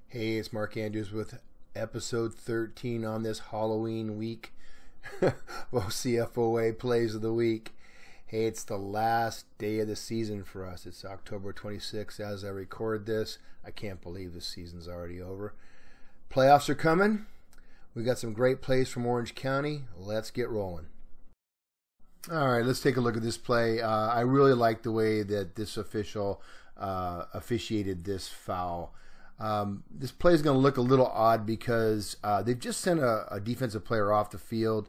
Hey, it's Mark Andrews with episode 13 on this Halloween week. CFOA plays of the week. Hey, it's the last day of the season for us. It's October 26th as I record this. I can't believe the season's already over. Playoffs are coming. We got some great plays from Orange County. Let's get rolling. All right, let's take a look at this play. I really like the way that this official officiated this foul. This play is going to look a little odd because they've just sent a defensive player off the field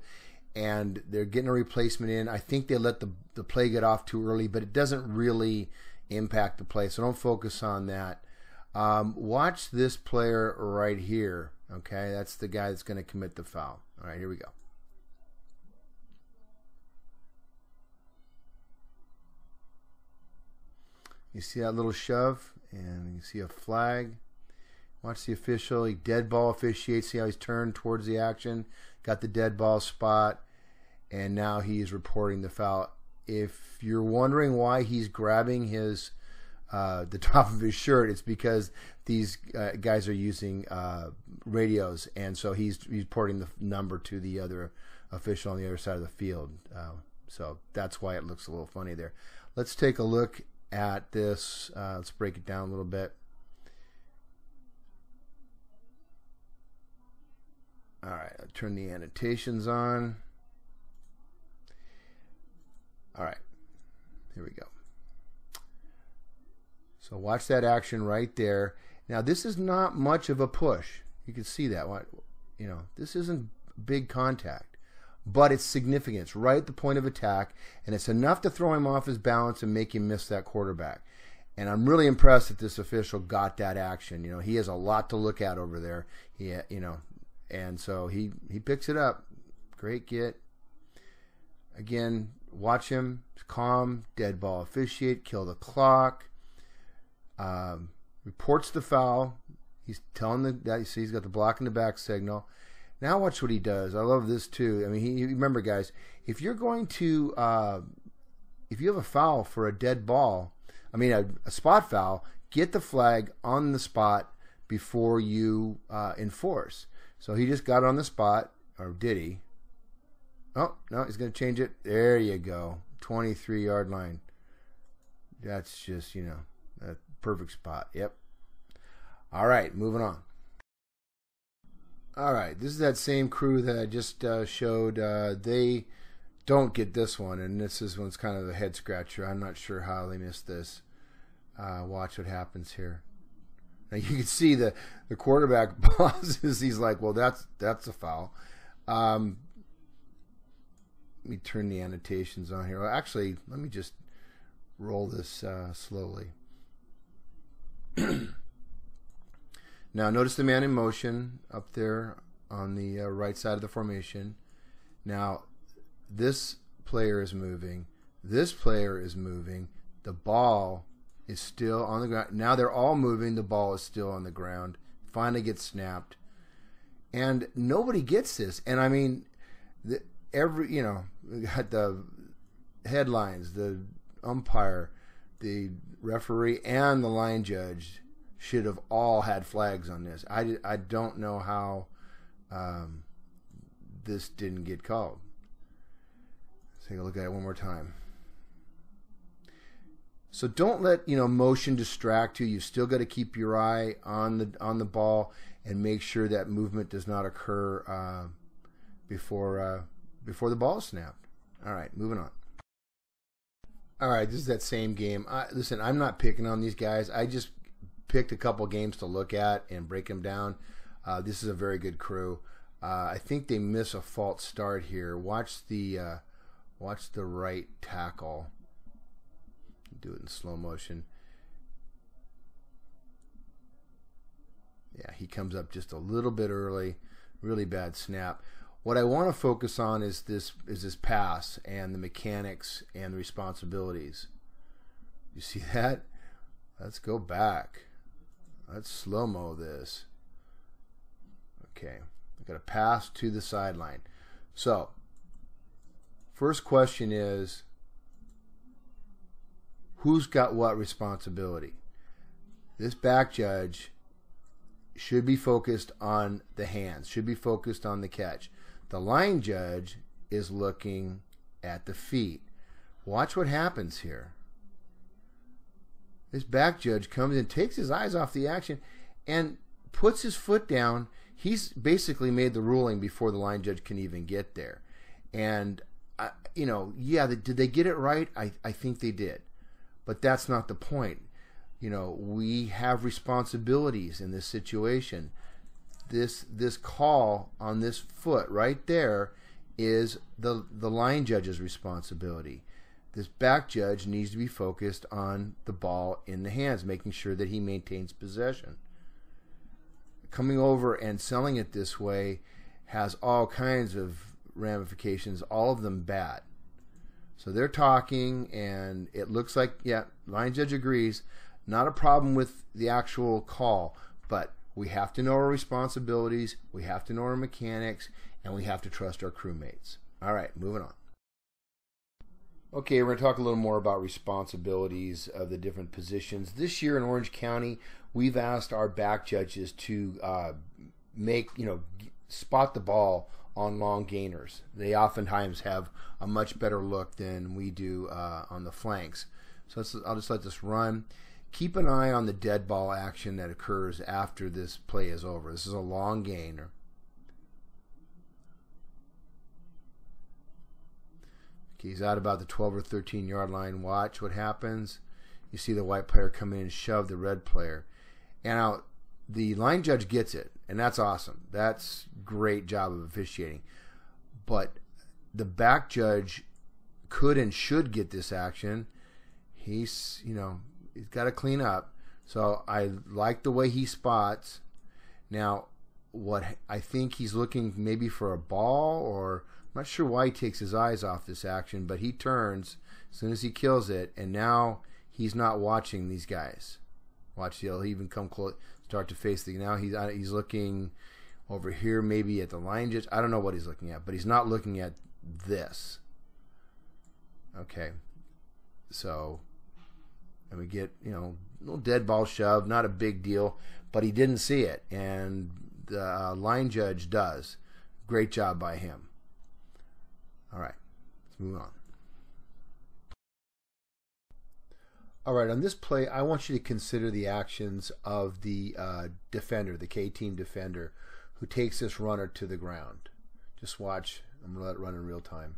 and they're getting a replacement in. I think they let the play get off too early, but it doesn't really impact the play, so don't focus on that. Watch this player right here. Okay, that's the guy that's going to commit the foul. All right, here we go. You see that little shove, and you see a flag. Watch the official. He dead ball officiates. See how he's turned towards the action. Got the dead ball spot, and now he's reporting the foul. If you're wondering why he's grabbing his the top of his shirt, it's because these guys are using radios, and so he's reporting the number to the other official on the other side of the field. So that's why it looks a little funny there. Let's take a look at this. Let's break it down a little bit. All right, I'll turn the annotations on. All right, here we go. So watch that action right there. Now this is not much of a push. You can see that. You know, this isn't big contact, but it's significant. It's right at the point of attack, and it's enough to throw him off his balance and make him miss that quarterback. And I'm really impressed that this official got that action. You know, he has a lot to look at over there. And so he picks it up. Great get. Again, watch him. Calm, dead ball officiate, kill the clock. Reports the foul. He's telling that. You see, he's got the block in the back signal. Now watch what he does. I love this too. I mean, remember, guys, if you're going to, if you have a foul for a dead ball, I mean a spot foul, get the flag on the spot before you enforce. So he just got it on the spot, or did he? Oh, no, he's going to change it. There you go. 23-yard line. That's just, you know, a perfect spot. Yep. All right, moving on. All right, this is that same crew that I just showed. They don't get this one, and this one's kind of a head scratcher. I'm not sure how they missed this. Watch what happens here. Now you can see the quarterback pauses. He's like, "Well, that's a foul." Let me turn the annotations on here. Well, actually, let me just roll this slowly. Now notice the man in motion up there on the right side of the formation. Now this player is moving. This player is moving. The ball is still on the ground. Now they're all moving. The ball is still on the ground. Finally gets snapped. And nobody gets this. And I mean, we got the headlines, the umpire, the referee, and the line judge should have all had flags on this. I don't know how this didn't get called. Let's take a look at it one more time. So don't let motion distract you. You still got to keep your eye on the ball and make sure that movement does not occur before the ball is snapped. All right, moving on. All right, this is that same game. Listen, I'm not picking on these guys. I just picked a couple games to look at and break them down. This is a very good crew. I think they miss a false start here. Watch the right tackle. Do it in slow motion. Yeah, he comes up just a little bit early. Really bad snap. What I want to focus on is this pass and the mechanics and the responsibilities. You see that? Let's go back. Let's slow-mo this. Okay, I've got a pass to the sideline. So, first question is, who's got what responsibility? This back judge should be focused on the hands, should be focused on the catch. The line judge is looking at the feet. Watch what happens here. This back judge comes and takes his eyes off the action and puts his foot down. He's basically made the ruling before the line judge can even get there. And, yeah, did they get it right? I think they did. But that's not the point. We have responsibilities in this situation. This call on this foot right there is the line judge's responsibility. This back judge needs to be focused on the ball in the hands, making sure that he maintains possession. Coming over and selling it this way has all kinds of ramifications, all of them bad. So they're talking, and it looks like, yeah, line judge agrees. Not a problem with the actual call, but we have to know our responsibilities, we have to know our mechanics, and we have to trust our crewmates. All right, moving on. Okay, we're going to talk a little more about responsibilities of the different positions. This year in Orange County, we've asked our back judges to spot the ball on long gainers. They oftentimes have a much better look than we do on the flanks. So I'll just let this run. Keep an eye on the dead ball action that occurs after this play is over. This is a long gainer. Okay, he's out about the 12 or 13 yard line. Watch what happens. You see the white player come in and shove the red player. And now the line judge gets it, and that's awesome. That's great job of officiating. But the back judge could and should get this action. He's got to clean up. So I like the way he spots. Now, what I think he's looking maybe for a ball, or I'm not sure why he takes his eyes off this action, but he turns as soon as he kills it, and now he's not watching these guys. Watch, he'll even come close, start to face the. Now he's looking over here, maybe at the line judge. I don't know what he's looking at, but he's not looking at this. Okay, so. And we get, a little dead ball shove, not a big deal, but he didn't see it, and the line judge does. Great job by him. All right, let's move on. All right, on this play, I want you to consider the actions of the defender, the K-team defender, who takes this runner to the ground. Just watch. I'm going to let it run in real time.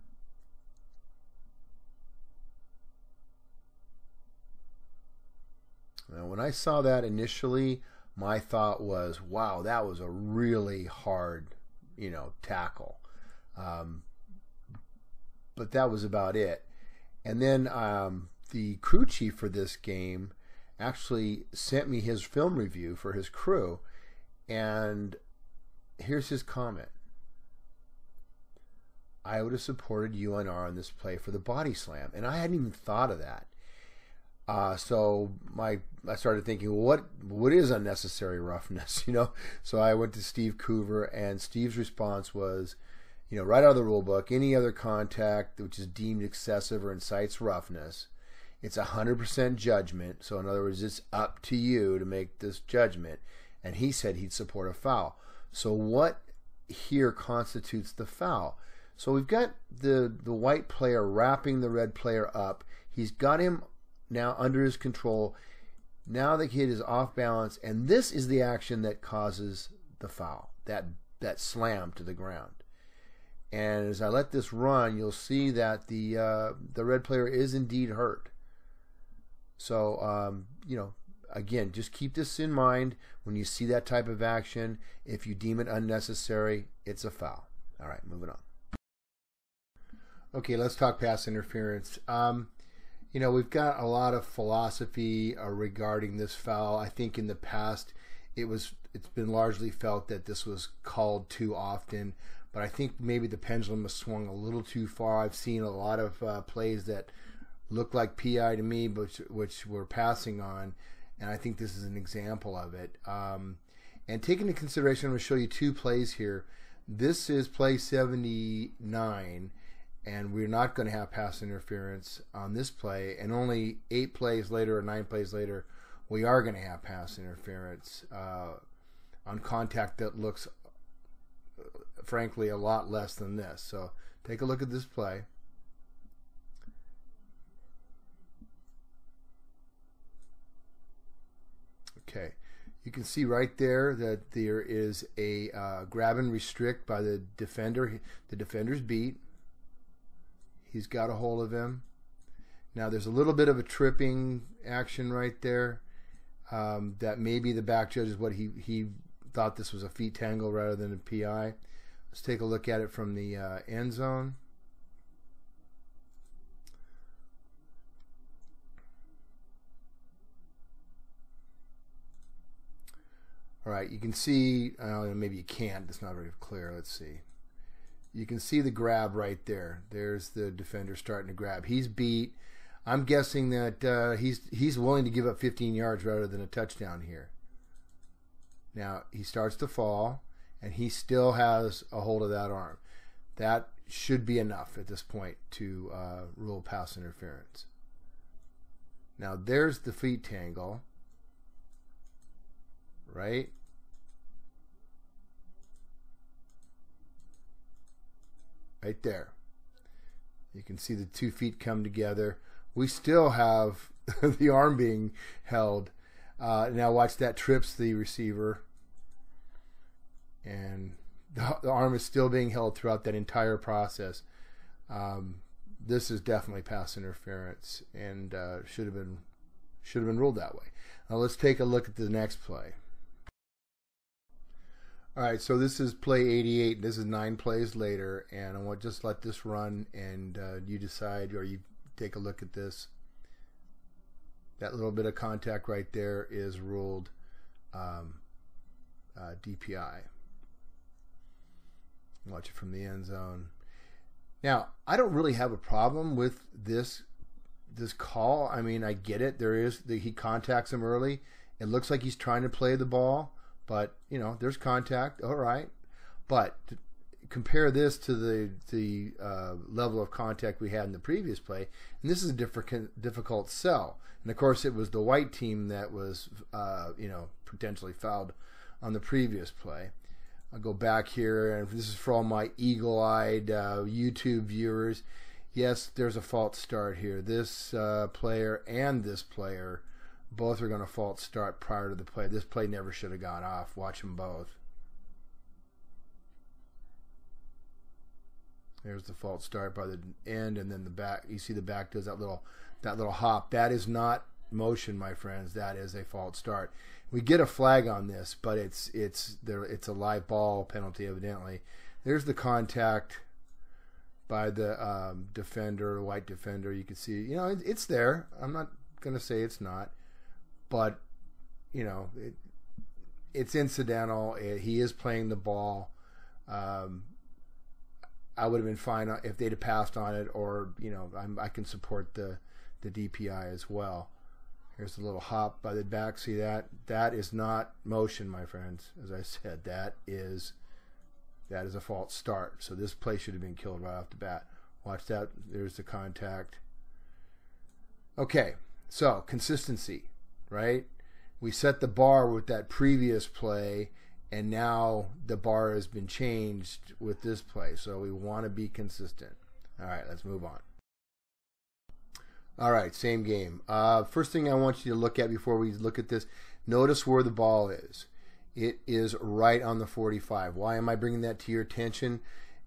Now, when I saw that initially, my thought was, wow, that was a really hard, tackle. But that was about it. And then the crew chief for this game actually sent me his film review for his crew. And here's his comment. I would have supported UNR on this play for the body slam. And I hadn't even thought of that. So I started thinking, well, what is unnecessary roughness, So I went to Steve Coover, and Steve's response was, right out of the rule book, any other contact which is deemed excessive or incites roughness, it's 100% judgment. So in other words, it's up to you to make this judgment. And he said he'd support a foul. So what here constitutes the foul? So we've got the white player wrapping the red player up. He's got him now under his control. Now the kid is off balance, and this is the action that causes the foul, that slam to the ground. And as I let this run, you'll see that the red player is indeed hurt. So again, just keep this in mind when you see that type of action. If you deem it unnecessary, it's a foul. All right, moving on. Okay, let's talk pass interference. We've got a lot of philosophy regarding this foul. I think in the past it's been largely felt that this was called too often, but I think maybe the pendulum has swung a little too far. I've seen a lot of plays that look like PI to me, which we're passing on, and I think this is an example of it. And taking into consideration, I'm going to show you two plays here. This is play 79. And we're not going to have pass interference on this play. And only 8 plays later or 9 plays later, we are going to have pass interference on contact that looks, frankly, a lot less than this. So take a look at this play. Okay, you can see right there that there is a grab and restrict by the defender. The defender's beat. He's got a hold of him. Now there's a little bit of a tripping action right there. That maybe the back judge is what he thought this was a feet tangle rather than a PI. Let's take a look at it from the end zone. All right, you can see, maybe you can't, it's not very clear. Let's see. You can see the grab right there. There's the defender starting to grab. He's beat. I'm guessing that he's willing to give up 15 yards rather than a touchdown here. Now, he starts to fall, and he still has a hold of that arm. That should be enough at this point to rule pass interference. Now, there's the feet tangle, right? Right there. You can see the 2 feet come together. We still have the arm being held. Now watch that, trips the receiver. And the arm is still being held throughout that entire process. This is definitely pass interference and should have been ruled that way. Now let's take a look at the next play. All right, so this is play 88. This is 9 plays later, and I want to just let this run, and you decide, or you take a look at this. That little bit of contact right there is ruled DPI. Watch it from the end zone. Now, I don't really have a problem with this call. I mean, I get it. He contacts him early. It looks like he's trying to play the ball. But, there's contact, all right. But compare this to the level of contact we had in the previous play, and this is a difficult sell. And, of course, it was the white team that was, potentially fouled on the previous play. I'll go back here, and this is for all my eagle-eyed YouTube viewers. Yes, there's a false start here. This player and this player both are going to false start prior to the play. This play never should have gone off. Watch them both. There's the false start by the end, and then the back. You see the back does that little hop. That is not motion, my friends. That is a false start. We get a flag on this, but it's a live ball penalty evidently. There's the contact by the defender, the white defender. You can see, it's there. I'm not going to say it's not. But, it's incidental. He is playing the ball. I would have been fine if they'd have passed on it, or, I can support the DPI as well. Here's a little hop by the back. See that? That is not motion, my friends. As I said, that is a false start. So this play should have been killed right off the bat. Watch that. There's the contact. Okay, so consistency. Right? We set the bar with that previous play, and now the bar has been changed with this play. So we want to be consistent. All right, let's move on. All right, same game. First thing I want you to look at before we look at this, notice where the ball is. It is right on the 45. Why am I bringing that to your attention?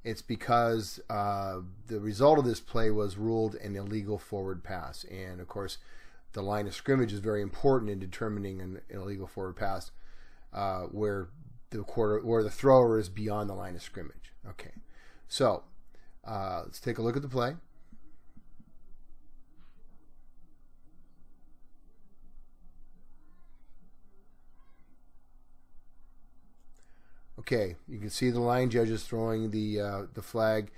It's because the result of this play was ruled an illegal forward pass. And, of course, the line of scrimmage is very important in determining an illegal forward pass where the thrower is beyond the line of scrimmage. Okay, so let's take a look at the play. Okay, you can see the line judges throwing the flag.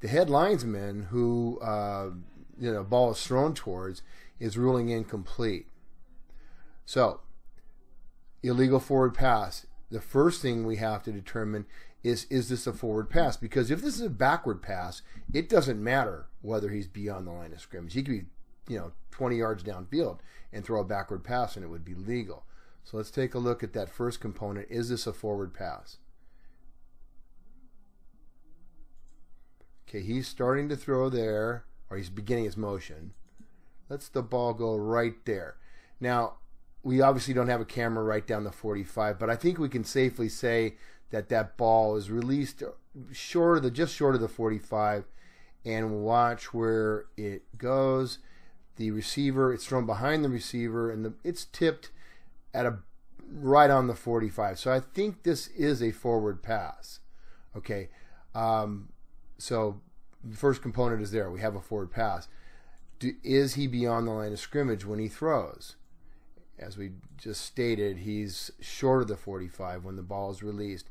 The head linesman who ball is thrown towards is ruling incomplete. So, illegal forward pass. The first thing we have to determine is this a forward pass? Because if this is a backward pass, it doesn't matter whether he's beyond the line of scrimmage. He could be, 20 yards downfield and throw a backward pass and it would be legal. So let's take a look at that first component. Is this a forward pass? Okay, he's starting to throw there, or he's beginning his motion. Let's the ball go right there. Now, we obviously don't have a camera right down the 45, but I think we can safely say that that ball is released just short of the 45, and watch where it goes. The receiver, it's thrown behind the receiver, and it's tipped at right on the 45. So I think this is a forward pass. Okay, so the first component is there. We have a forward pass. Is he beyond the line of scrimmage when he throws? As we just stated, he's short of the 45 when the ball is released.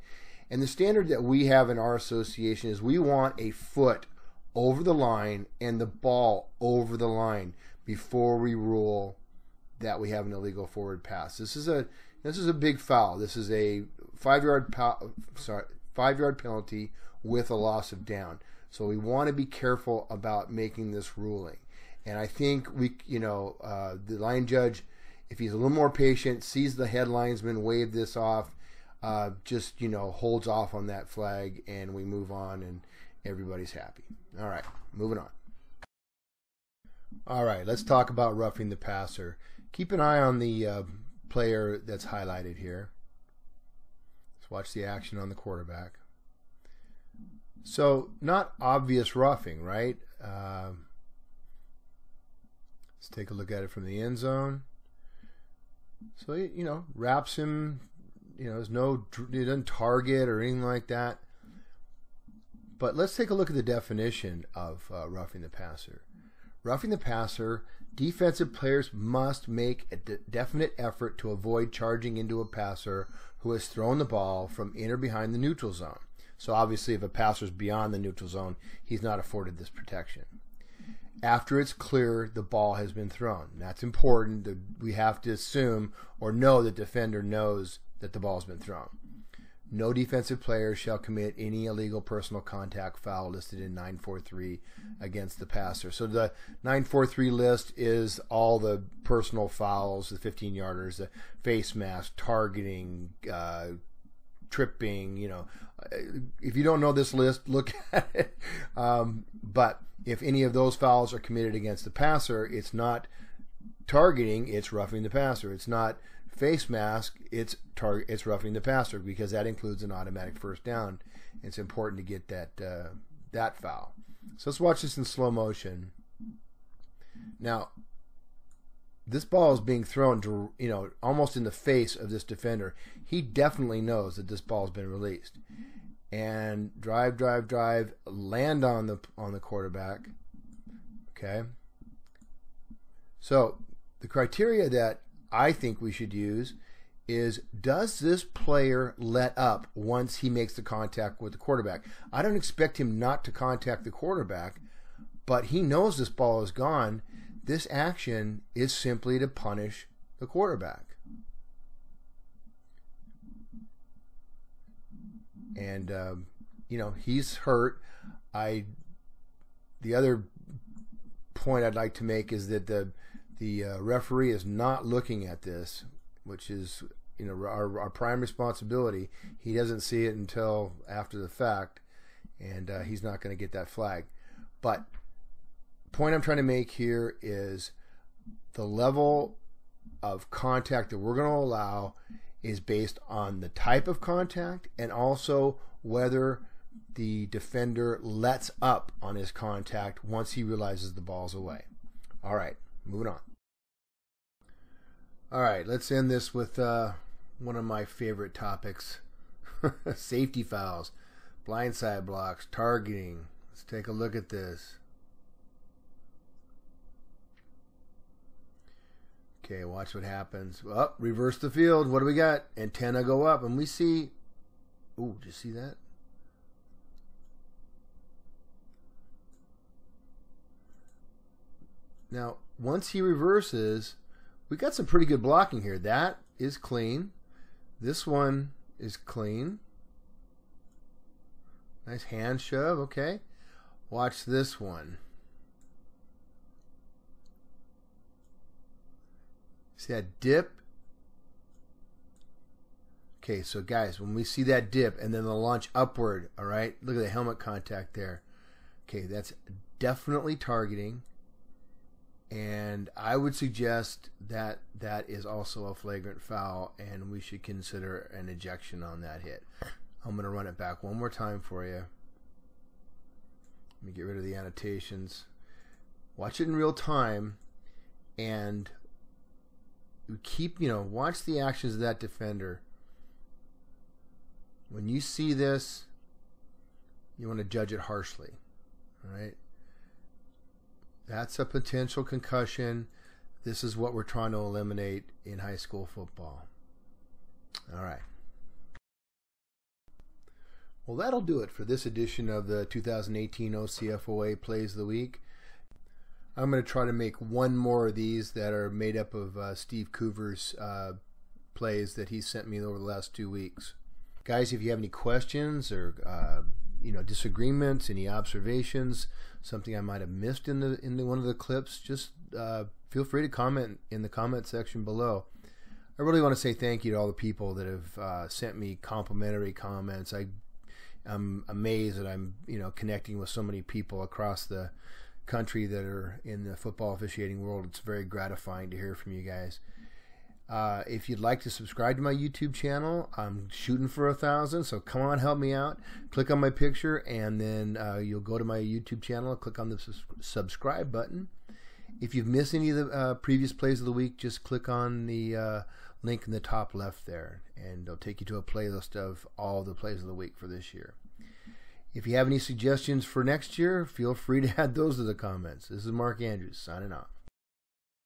And the standard that we have in our association is we want a foot over the line and the ball over the line before we rule that we have an illegal forward pass. This is a big foul. This is a 5-yard penalty with a loss of down. So we want to be careful about making this ruling. And I think the line judge, if he's a little more patient, sees the head linesman wave this off, just holds off on that flag, and we move on, and everybody's happy. All right, moving on. All right, let's talk about roughing the passer. Keep an eye on the player that's highlighted here. Let's watch the action on the quarterback. So, not obvious roughing, right? Let's take a look at it from the end zone. So, wraps him, there's he doesn't target or anything like that. But let's take a look at the definition of roughing the passer. Roughing the passer, defensive players must make a definite effort to avoid charging into a passer who has thrown the ball from in or behind the neutral zone. So obviously if a passer is beyond the neutral zone, he's not afforded this protection. After it's clear the ball has been thrown. That's important. We have to assume or know the defender knows that the ball has been thrown. No defensive player shall commit any illegal personal contact foul listed in 943 against the passer. So the 943 list is all the personal fouls, the 15-yarders, the face mask, targeting, tripping. If you don't know this list, look at it. But if any of those fouls are committed against the passer, it's not targeting, it's roughing the passer. It's not face mask, it's roughing the passer, because that includes an automatic first down. It's important to get that foul. So let's watch this in slow motion. Now, this ball is being thrown to, almost in the face of this defender. He definitely knows that this ball has been released. And drive, land on the quarterback. Okay. So the criteria that I think we should use is, does this player let up once he makes the contact with the quarterback? I don't expect him not to contact the quarterback, but he knows this ball is gone. This action is simply to punish the quarterback. And, he's hurt. The other point I'd like to make is that the referee is not looking at this, which is our prime responsibility. He doesn't see it until after the fact, and he's not going to get that flag. But the point I'm trying to make here is the level of contact that we're going to allow is based on the type of contact and also whether the defender lets up on his contact once he realizes the ball's away. All right, moving on. All right, let's end this with one of my favorite topics, safety fouls, blindside blocks, targeting. Let's take a look at this. Okay, watch what happens. Well, reverse the field. What do we got? Antenna go up, and we see... Ooh, did you see that? Now, once he reverses, we got some pretty good blocking here. That is clean. This one is clean. Nice hand shove, okay. Watch this one. See that dip? Okay, so guys, when we see that dip and then the launch upward, all right, look at the helmet contact there. Okay, that's definitely targeting. And I would suggest that that is also a flagrant foul, and we should consider an ejection on that hit. I'm going to run it back one more time for you. Let me get rid of the annotations. Watch it in real time, and keep, watch the actions of that defender. When you see this, you want to judge it harshly. All right? That's a potential concussion. This is what we're trying to eliminate in high school football. All right. Well, that'll do it for this edition of the 2018 OCFOA Plays of the Week. I'm going to try to make one more of these that are made up of Steve Coover's plays that he sent me over the last 2 weeks. Guys, if you have any questions or disagreements, any observations, something I might have missed in one of the clips, just feel free to comment in the comment section below. I really want to say thank you to all the people that have sent me complimentary comments. I'm amazed that I'm connecting with so many people across the country that are in the football officiating world. It's very gratifying to hear from you guys. If you'd like to subscribe to my YouTube channel, I'm shooting for 1,000, so come on, help me out. Click on my picture, and then you'll go to my YouTube channel, click on the subscribe button. If you've missed any of the previous plays of the week, just click on the link in the top left there, and it'll take you to a playlist of all the plays of the week for this year. If you have any suggestions for next year, feel free to add those to the comments. This is Mark Andrews, signing off.